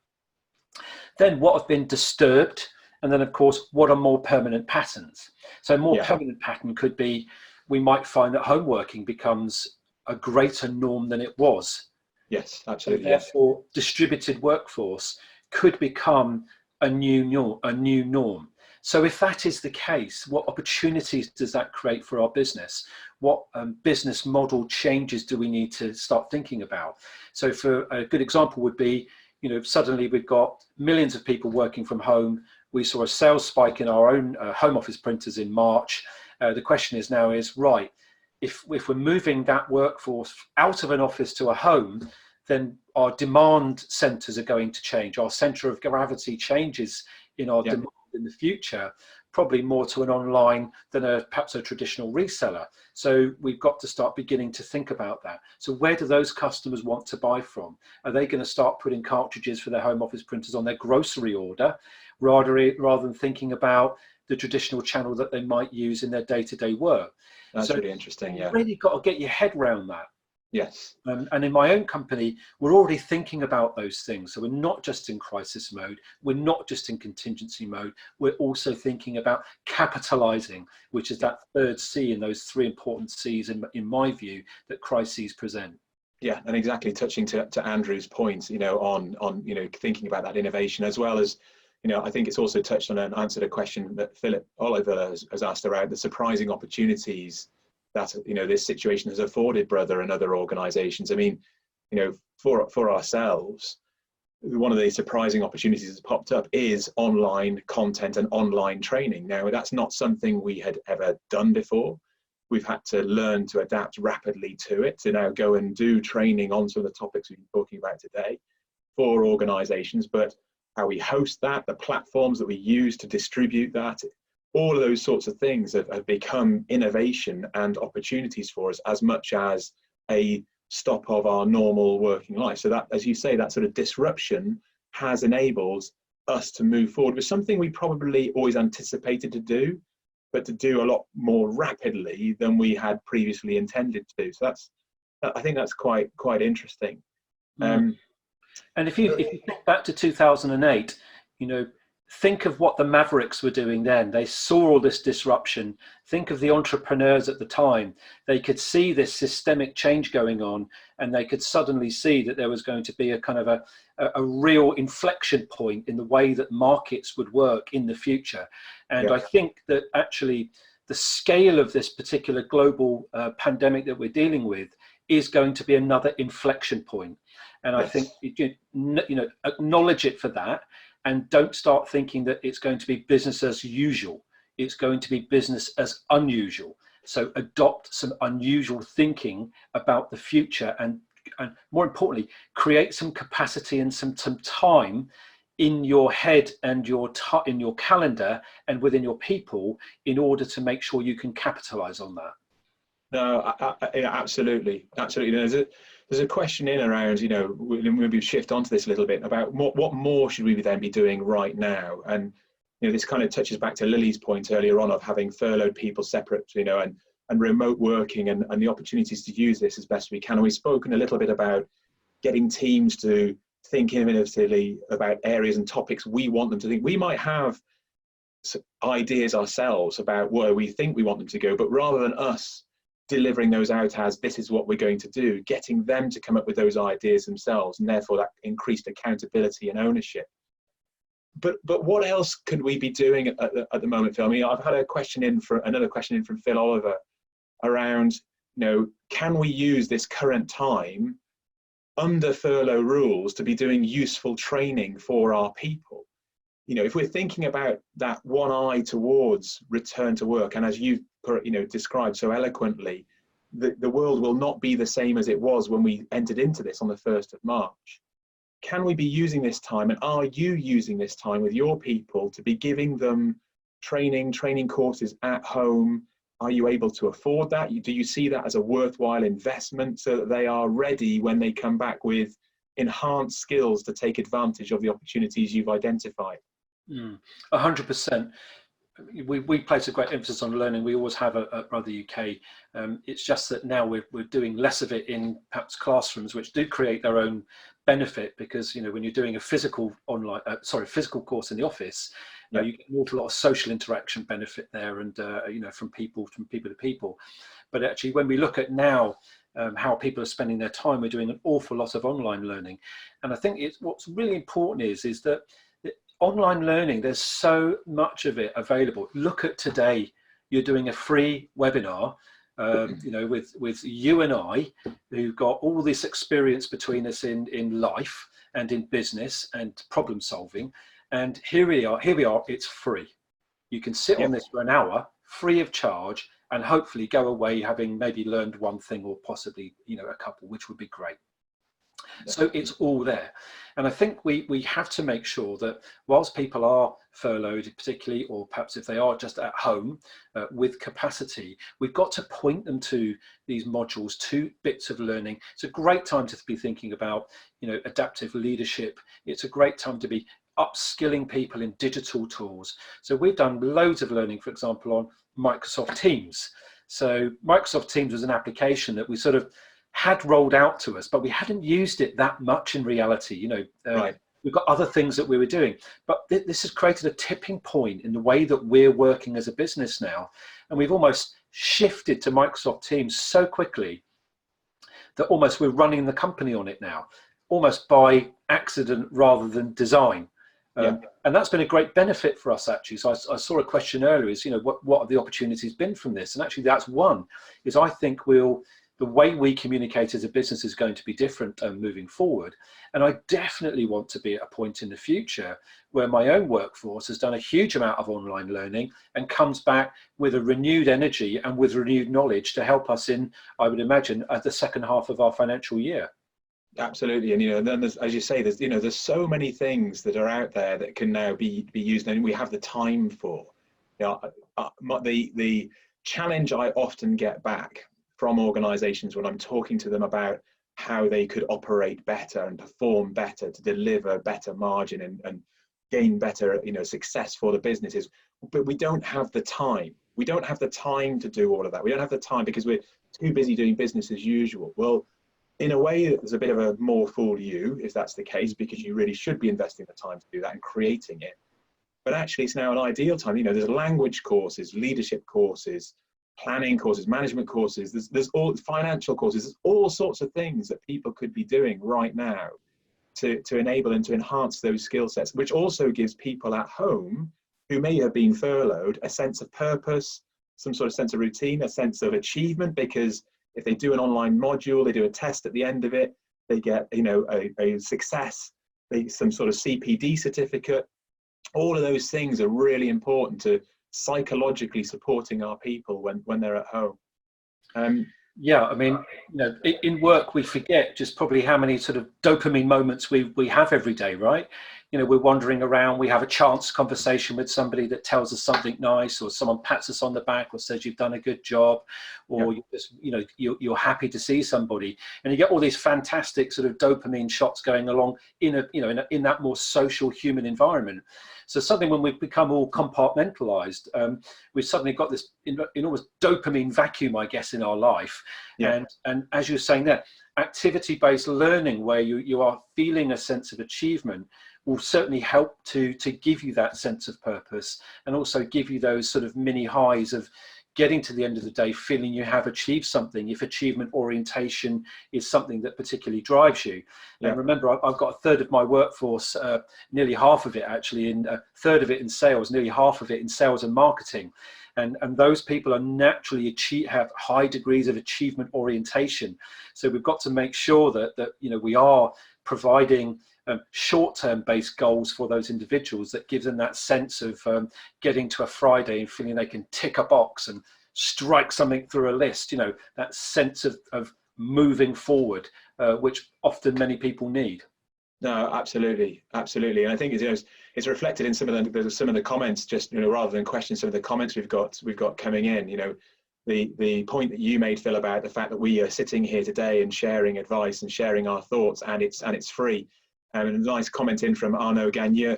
Then what have been disturbed? And then, of course, what are more permanent patterns? So a more permanent pattern could be, we might find that home working becomes a greater norm than it was.
Yes, absolutely.
And therefore, distributed workforce could become a new norm. So if that is the case, what opportunities does that create for our business? What business model changes do we need to start thinking about? So for a good example would be, suddenly we've got millions of people working from home. We saw a sales spike in our own home office printers in March. The question is now right, if we're moving that workforce out of an office to a home, then our demand centers are going to change. Our center of gravity changes in our demand in the future, probably more to an online than perhaps a traditional reseller. So we've got to start beginning to think about that. So where do those customers want to buy from? Are they going to start putting cartridges for their home office printers on their grocery order, rather than thinking about the traditional channel that they might use in their day-to-day work?
That's really interesting.
You've really got to get your head around that.
Yes.
And in my own company, we're already thinking about those things. So we're not just in crisis mode. We're not just in contingency mode. We're also thinking about capitalizing, which is that third C in those three important C's, in my view, that crises present.
Yeah, and exactly touching to Andrew's point, on thinking about that innovation, as well as, I think it's also touched on and answered a question that Philip Oliver has asked around the surprising opportunities that this situation has afforded Brothe and other organizations. I mean, for ourselves, one of the surprising opportunities that's popped up is online content and online training. Now, that's not something we had ever done before. We've had to learn to adapt rapidly to it, to now go and do training on some of the topics we've been talking about today for organizations, but how we host that, the platforms that we use to distribute that, all of those sorts of things have become innovation and opportunities for us, as much as a stop of our normal working life. So that, as you say, that sort of disruption has enabled us to move forward with something we probably always anticipated to do, but to do a lot more rapidly than we had previously intended to. So I think that's quite interesting.
And if you think back to 2008, think of what the Mavericks were doing then. They saw all this disruption. Think of the entrepreneurs at the time. They could see this systemic change going on, and they could suddenly see that there was going to be a kind of a real inflection point in the way that markets would work in the future. And I think that actually the scale of this particular global pandemic that we're dealing with is going to be another inflection point. And I think, acknowledge it for that. And don't start thinking that it's going to be business as usual. It's going to be business as unusual. So adopt some unusual thinking about the future, and more importantly, create some capacity and some time in your head and in your calendar and within your people in order to make sure you can capitalize on that.
No, yeah, absolutely. There's a question in around, maybe shift onto this a little bit about what more should we then be doing right now? And, this kind of touches back to Lily's point earlier on of having furloughed people separate, and remote working and the opportunities to use this as best we can. And we've spoken a little bit about getting teams to think innovatively about areas and topics we want them to think. We might have ideas ourselves about where we think we want them to go, but rather than us delivering those out as this is what we're going to do, getting them to come up with those ideas themselves, and therefore that increased accountability and ownership. But what else could we be doing at the moment, Phil? I mean, I've had another question in from Phil Oliver around, can we use this current time under furlough rules to be doing useful training for our people? If we're thinking about that one eye towards return to work, and as you described so eloquently, the world will not be the same as it was when we entered into this on the 1st of March. Can we be using this time, and are you using this time with your people to be giving them training courses at home? Are you able to afford that? Do you see that as a worthwhile investment so that they are ready when they come back with enhanced skills to take advantage of the opportunities you've identified?
100%. We place a great emphasis on learning. We always have at Brothe UK. It's just that now we're doing less of it in perhaps classrooms, which do create their own benefit, because when you're doing a physical course in the office, you get an awful lot of social interaction benefit there, and from people to people. But actually, when we look at now how people are spending their time, we're doing an awful lot of online learning. And I think what's really important is that online learning, there's so much of it available. Look at today, you're doing a free webinar, with you and I, who got all this experience between us in life and in business and problem solving. And here we are, it's free. You can sit on this for an hour, free of charge, and hopefully go away having maybe learned one thing or possibly, a couple, which would be great. So it's all there. And I think we have to make sure that whilst people are furloughed particularly, or perhaps if they are just at home with capacity, we've got to point them to these modules, to bits of learning. It's a great time to be thinking about, adaptive leadership. It's a great time to be upskilling people in digital tools. So we've done loads of learning, for example, on Microsoft Teams. So Microsoft Teams was an application that we sort of had rolled out to us, but we hadn't used it that much in reality. Right. We've got other things that we were doing, but this has created a tipping point in the way that we're working as a business now. And we've almost shifted to Microsoft Teams so quickly that almost we're running the company on it now, almost by accident rather than design. And that's been a great benefit for us, actually. So I saw a question earlier is, what have the opportunities been from this? And actually that's one, is I think the way we communicate as a business is going to be different moving forward. And I definitely want to be at a point in the future where my own workforce has done a huge amount of online learning and comes back with a renewed energy and with renewed knowledge to help us in, I would imagine, at the second half of our financial year.
Absolutely. And then as you say, there's so many things that are out there that can now be used, and we have the time for. The challenge I often get back from organizations when I'm talking to them about how they could operate better and perform better to deliver better margin and gain better success for the businesses, but we don't have the time. We don't have the time to do all of that. We don't have the time because we're too busy doing business as usual. Well, in a way, there's a bit of a more fool you if that's the case, because you really should be investing the time to do that and creating it. But actually, it's now an ideal time. There's language courses, leadership courses, planning courses, management courses, there's all financial courses, there's all sorts of things that people could be doing right now to enable and to enhance those skill sets, which also gives people at home who may have been furloughed a sense of purpose, some sort of sense of routine, a sense of achievement, because if they do an online module, they do a test at the end of it, they get a success, some sort of CPD certificate. All of those things are really important to psychologically supporting our people when they're at home.
Yeah, I mean, in work we forget just probably how many sort of dopamine moments we have every day, right? we're wandering around, we have a chance conversation with somebody that tells us something nice, or someone pats us on the back or says you've done a good job, or you're happy to see somebody, and you get all these fantastic sort of dopamine shots going along in that more social human environment. So suddenly when we've become all compartmentalized, we've suddenly got this enormous dopamine vacuum, I guess, in our life. And as you're saying there, activity-based learning, where you are feeling a sense of achievement, will certainly help to give you that sense of purpose, and also give you those sort of mini highs of getting to the end of the day feeling you have achieved something, if achievement orientation is something that particularly drives you. And remember, I've got a third of my workforce, nearly half of it actually, a third of it in sales, nearly half of it in sales and marketing. And those people are naturally have high degrees of achievement orientation. So we've got to make sure that we are providing short-term based goals for those individuals that gives them that sense of getting to a Friday and feeling they can tick a box and strike something through a list, that sense of moving forward, which often many people need.
No, absolutely. And I think it's reflected in some of the comments, just rather than questions, some of the comments we've got coming in. The point that you made, Phil, about the fact that we are sitting here today and sharing advice and sharing our thoughts, and it's free. And a nice comment in from Arnaud Gagne.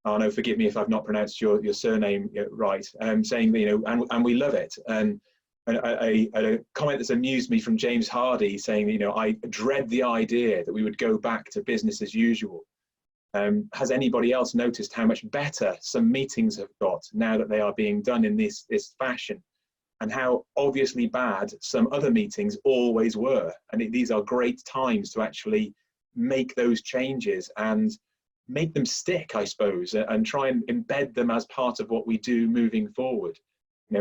Arnaud, forgive me if I've not pronounced your surname right. Saying that and we love it. And a comment that's amused me from James Hardy, saying I dread the idea that we would go back to business as usual. Has anybody else noticed how much better some meetings have got now that they are being done in this fashion, and how obviously bad some other meetings always were? And these are great times to actually make those changes and make them stick, I suppose, and try and embed them as part of what we do moving forward.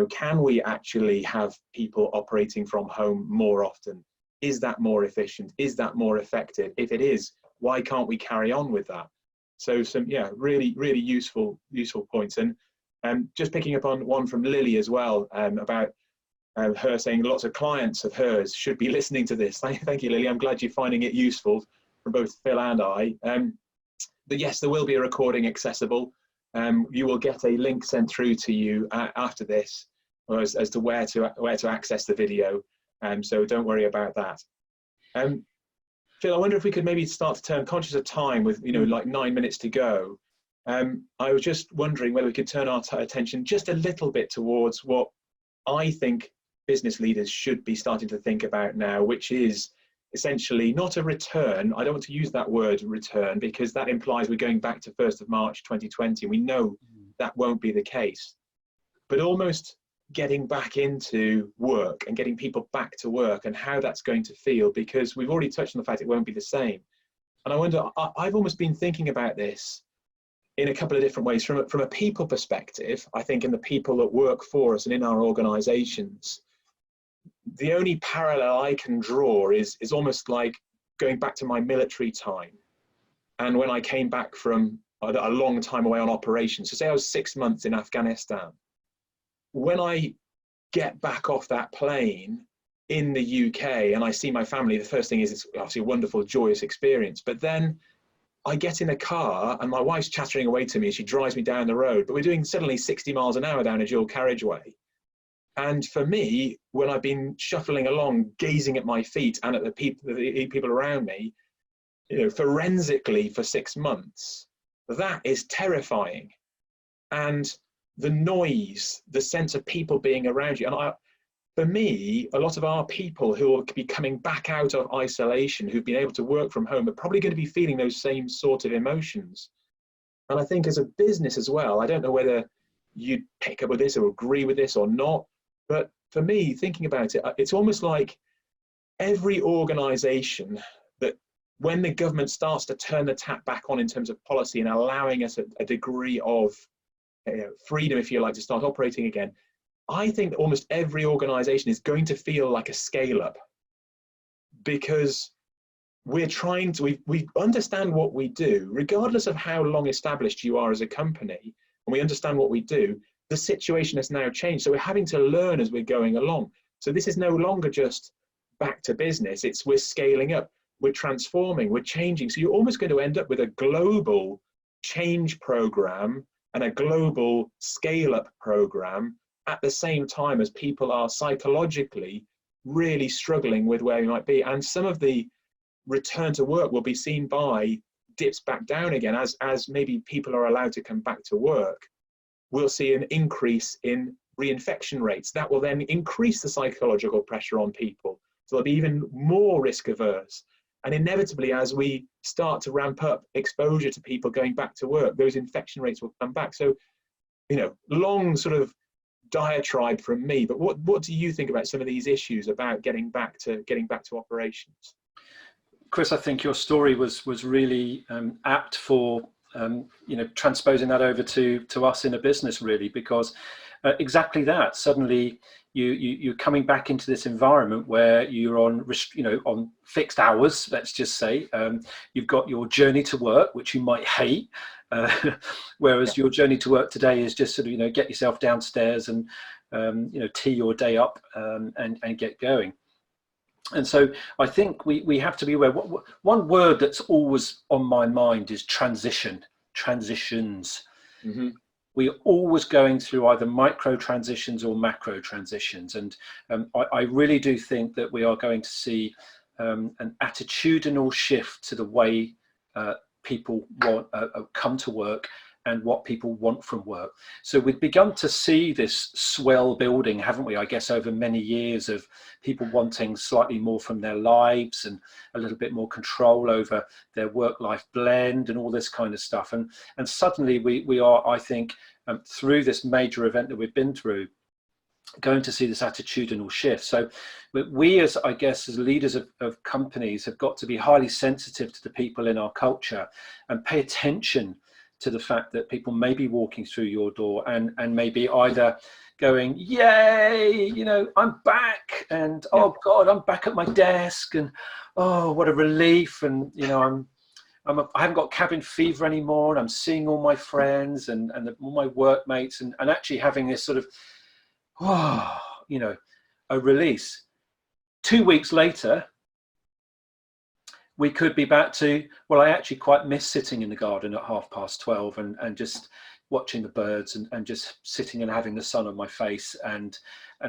Can we actually have people operating from home more often? Is that more efficient? Is that more effective? If it is, why can't we carry on with that? So some really useful points. And just picking up on one from Lily as well, about her saying lots of clients of hers should be listening to this. Thank you, Lily. I'm glad you're finding it useful, from both Phil and I. But yes, there will be a recording accessible. You will get a link sent through to you after this as to where to access the video. So don't worry about that. Phil, I wonder if we could maybe start to turn, conscious of time, with like 9 minutes to go. I was just wondering whether we could turn our attention just a little bit towards what I think business leaders should be starting to think about now, which is essentially not a return. I don't want to use that word return, because that implies we're going back to 1st of March 2020. We know that won't be the case, but almost getting back into work and getting people back to work, and how that's going to feel, because we've already touched on the fact it won't be the same. And I wonder, I've almost been thinking about this in a couple of different ways. From a people perspective, I think in the people that work for us and in our organizations, the only parallel I can draw is almost like going back to my military time. And when I came back from a long time away on operations, so say I was 6 months in Afghanistan, when I get back off that plane in the UK and I see my family, the first thing is it's obviously a wonderful, joyous experience. But then I get in a car and my wife's chattering away to me as she drives me down the road, but we're doing suddenly 60 miles an hour down a dual carriageway. And for me, when I've been shuffling along, gazing at my feet and at the people around me, forensically for 6 months, that is terrifying. And the noise, the sense of people being around you. And for me, a lot of our people who will be coming back out of isolation, who've been able to work from home, are probably going to be feeling those same sort of emotions. And I think as a business as well, I don't know whether you'd pick up with this or agree with this or not, but for me, thinking about it, it's almost like every organization that, when the government starts to turn the tap back on in terms of policy and allowing us a degree of freedom, if you like, to start operating again, I think that almost every organization is going to feel like a scale up, because we're trying to, we understand what we do, regardless of how long established you are as a company, and we understand what we do. The situation has now changed, so we're having to learn as we're going along. So this is no longer just back to business, we're scaling up, we're transforming, we're changing. So you're almost going to end up with a global change program and a global scale-up program at the same time as people are psychologically really struggling with where we might be. And some of the return to work will be seen by dips back down again as maybe people are allowed to come back to work. We'll see an increase in reinfection rates. That will then increase the psychological pressure on people. So they'll be even more risk averse. And inevitably, as we start to ramp up exposure to people going back to work, those infection rates will come back. So, you know, long sort of diatribe from me, but what do you think about some of these issues about getting back to operations?
Chris, I think your story was really apt for you know, transposing that over to us in a business, really, because exactly that. Suddenly, you're coming back into this environment where you're on, you know, on fixed hours. Let's just say you've got your journey to work, which you might hate, whereas your journey to work today is just sort of, you know, get yourself downstairs and you know, tee your day up and get going. And so I think we have to be aware. One word that's always on my mind is transitions.
Mm-hmm.
We're always going through either micro transitions or macro transitions. And I really do think that we are going to see an attitudinal shift to the way people want, come to work and what people want from work. So we've begun to see this swell building, haven't we, I guess, over many years of people wanting slightly more from their lives and a little bit more control over their work-life blend and all this kind of stuff. And suddenly we are, I think, through this major event that we've been through, going to see this attitudinal shift. So we, as I guess, as leaders of companies, have got to be highly sensitive to the people in our culture and pay attention to the fact that people may be walking through your door and maybe either going, yay, you know, I'm back, and oh God, I'm back at my desk, and oh, what a relief, and you know, I haven't got cabin fever anymore, and I'm seeing all my friends and all my workmates, and actually having this sort of, oh, you know, a release. 2 weeks later, we could be back to, well, I actually quite miss sitting in the garden at 12:30 and just watching the birds and just sitting and having the sun on my face and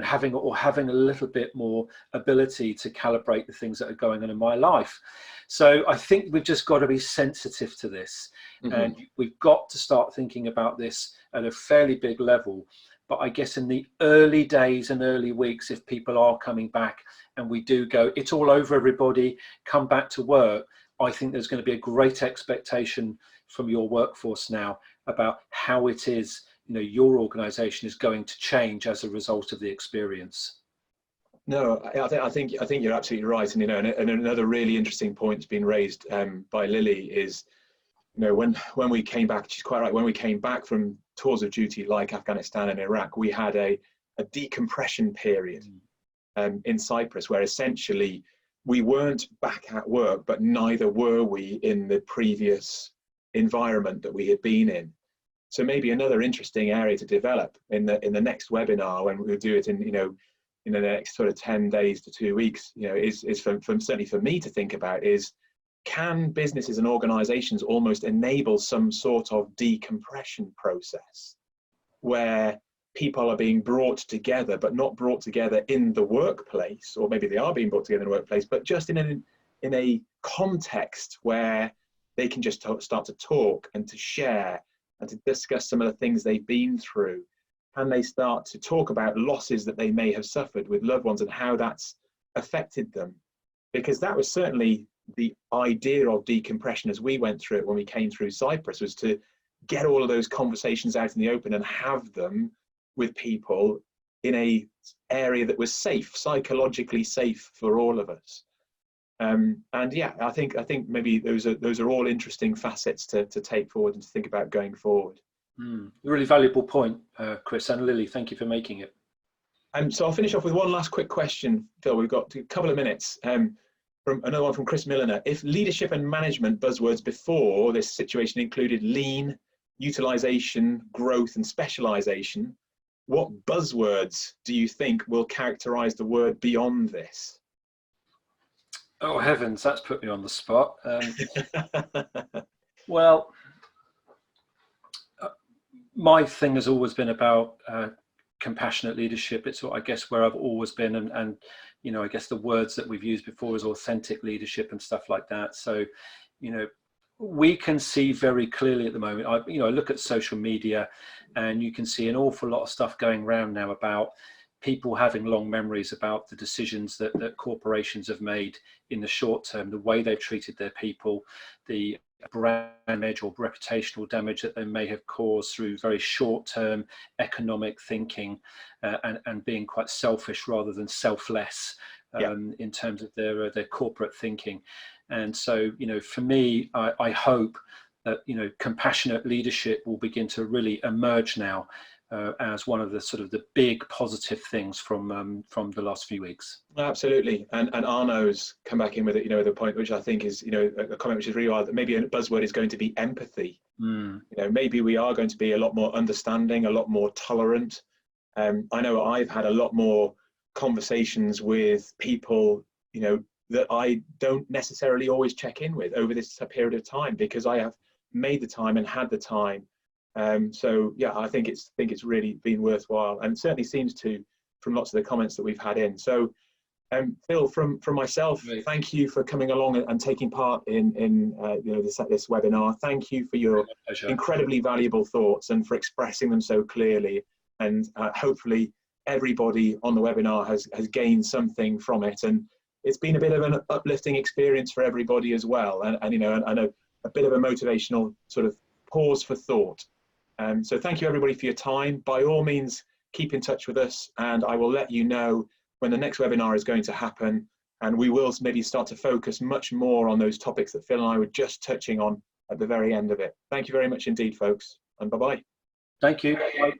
having a little bit more ability to calibrate the things that are going on in my life. So I think we've just got to be sensitive to this. Mm-hmm. And we've got to start thinking about this at a fairly big level. But I guess in the early days and early weeks, if people are coming back and we do go, it's all over, everybody, come back to work, I think there's going to be a great expectation from your workforce now about how it is, you know, your organization is going to change as a result of the experience.
No, I think you're absolutely right. And, you know, and another really interesting point has been raised by Lily is, you know, when we came back, she's quite right, when we came back from tours of duty like Afghanistan and Iraq, we had a decompression period in Cyprus, where essentially we weren't back at work, but neither were we in the previous environment that we had been in. So maybe another interesting area to develop in the next webinar, when we'll do it in, you know, in the next sort of 10 days to 2 weeks, you know, is from certainly for me to think about is, can businesses and organizations almost enable some sort of decompression process where people are being brought together, but not brought together in the workplace, or maybe they are being brought together in the workplace, but just in a context where they can just start to talk and to share and to discuss some of the things they've been through. And they start to talk about losses that they may have suffered with loved ones and how that's affected them. Because that was certainly the idea of decompression as we went through it when we came through Cyprus, was to get all of those conversations out in the open and have them with people in a area that was safe, psychologically safe for all of us. And yeah, I think maybe those are all interesting facets to take forward and to think about going forward.
A really valuable point, Chris, and Lily, thank you for making it.
So I'll finish off with one last quick question, Phil. We've got a couple of minutes. From another one from Chris Milliner. If leadership and management buzzwords before this situation included lean, utilization, growth, and specialization, what buzzwords do you think will characterize the word beyond this?
Oh heavens, that's put me on the spot. Well, my thing has always been about compassionate leadership. It's, I guess, where I've always been, and you know, I guess the words that we've used before is authentic leadership and stuff like that. So, you know, we can see very clearly at the moment. I look at social media, and you can see an awful lot of stuff going around now about people having long memories about the decisions that corporations have made in the short term, the way they've treated their people, the brand damage or reputational damage that they may have caused through very short-term economic thinking, and being quite selfish rather than selfless in terms of their corporate thinking. And so, you know, for me, I hope that, you know, compassionate leadership will begin to really emerge now as one of the sort of the big positive things from the last few weeks.
Absolutely, and Arno's come back in with it, you know, the point which I think is, you know, a comment which is really wild, that maybe a buzzword is going to be empathy. You know, maybe we are going to be a lot more understanding, a lot more tolerant. I know I've had a lot more conversations with people, you know, that I don't necessarily always check in with over this period of time, because I have made the time and had the time. So yeah, I think it's really been worthwhile, and certainly seems to from lots of the comments that we've had in. So Phil, from myself, thank you for coming along and taking part in you know, this webinar. Thank you for your incredibly valuable thoughts and for expressing them so clearly. And hopefully everybody on the webinar has gained something from it. And it's been a bit of an uplifting experience for everybody as well. And you know, and a bit of a motivational sort of pause for thought. So thank you everybody for your time. By all means, keep in touch with us, and I will let you know when the next webinar is going to happen, and we will maybe start to focus much more on those topics that Phil and I were just touching on at the very end of it. Thank you very much indeed, folks, and bye-bye.
Thank you. Bye.